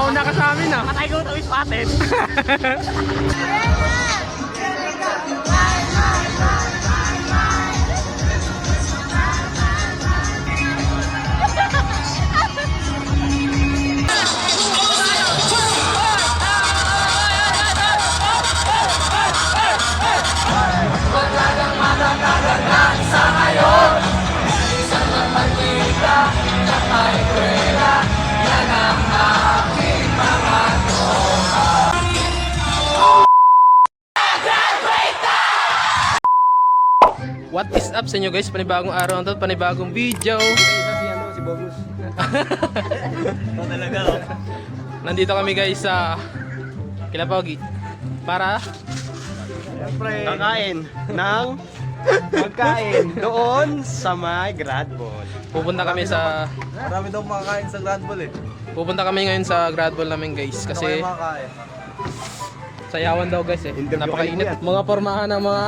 Nauna ka sa amin ah. Patay ko tawis patin. What is up sa inyo guys? Panibagong araw na to, panibagong video. Si Bonus. Ito talaga oh. Nandito kami guys sa Kilapogi para Siyempre, kakain ng pagkain doon sa may Grad Ball. pupunta kami sa Marami daw makakain sa Grand Ball eh. pupunta kami ngayon sa Grad Ball namin guys Ano kayo kasi makakain? sayawan daw guys eh. Interview Napakainit. kayo, Mga pormahan ng mga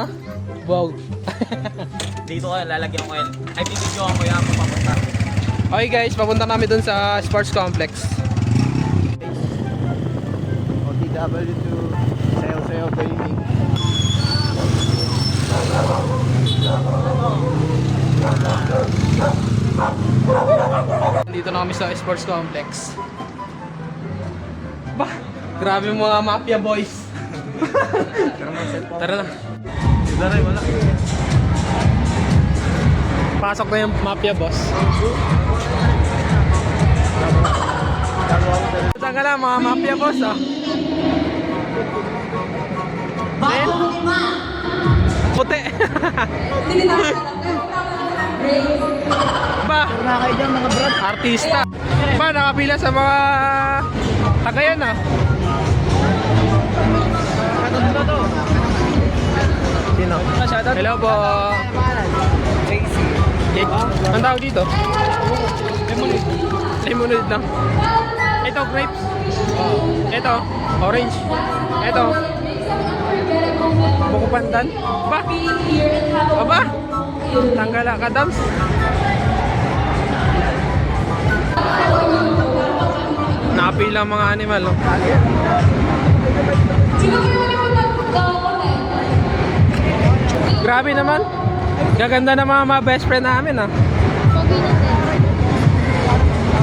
bog. Dito ko lalagyan ko yan. Ay, bibidyoan ko yan papunta. Okay guys, papunta kami dun sa sports complex. OTW to Sayo Gaming. Dito na kami sa sports complex. Bah, grabe mga mafia boys. Tara na. Sila rin, wala. Pasok na yung mafia boss. Saan ka na mga mafia boss ah? Then, puti. Ba? Nakakay dyan mga brad. Artista. Ba, nakapila sa mga tagayan ah. Ano to? Sino? Hello po. Tracy. Ang tawag dito? Lemonade. Lemonade na. Ito, grapes. Ito, orange. Ito, buko pandan. Ba? Aba? Tanggala ka, Dams. Nakapila mga animal. Oh. Grabe naman. Gaganda na mga best friend namin ah.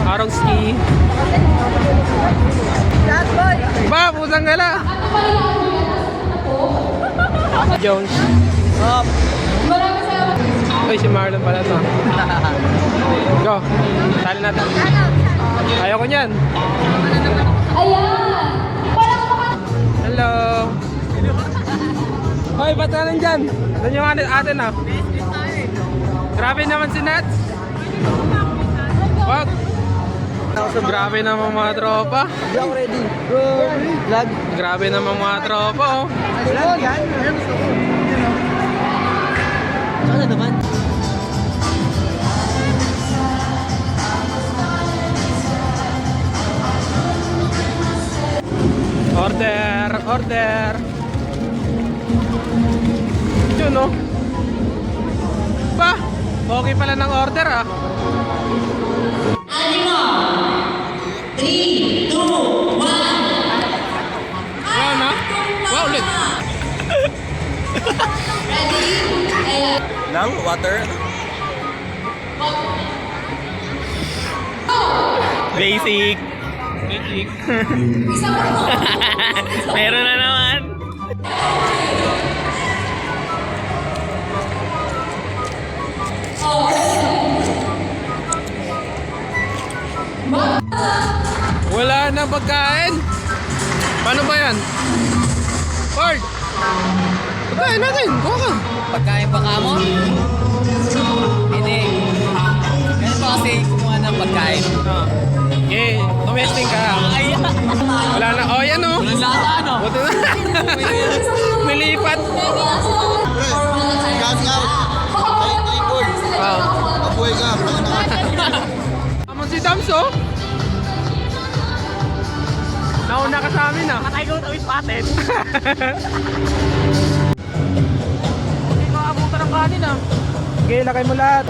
Arong ski. Ba, pusang gala. Jones. Stop. Ay, si Marlon pala to. Go. Tali natin. Ayoko niyan. Hello. Hoy, ba't ka nandyan? Doon yung atin ah. Grabe naman si Nats. Wag. Grabe naman mga tropa. Hindi ako ready. Bro, vlog. Grabe naman mga tropa oh. Vlog yan? Ano naman? Order, order. Yun no. Ba, okay pala ng order ah. 3, 2, 1. Wow na? Wow ulit. Nang water? Basic. Basic. Meron na naman. Wala na pagkain. Paano ba yan? Ford! Pagkain natin, kuha ka. Pagkain pa ka mo? Hindi. Ganun pa kasi kumuha ng pagkain. Okay, tumesting ka. Ay, Wala na. Oh, yan oh. walang lata ano? Buti na. May lipat. Gas out! Ay, tripod! Oh. Mabuhay ka! Amon si Dams oh. Nauna ka sa amin ah. Patay ko tawis patin. Hindi makabuta ng kanin ah. Okay, lakay mo lahat.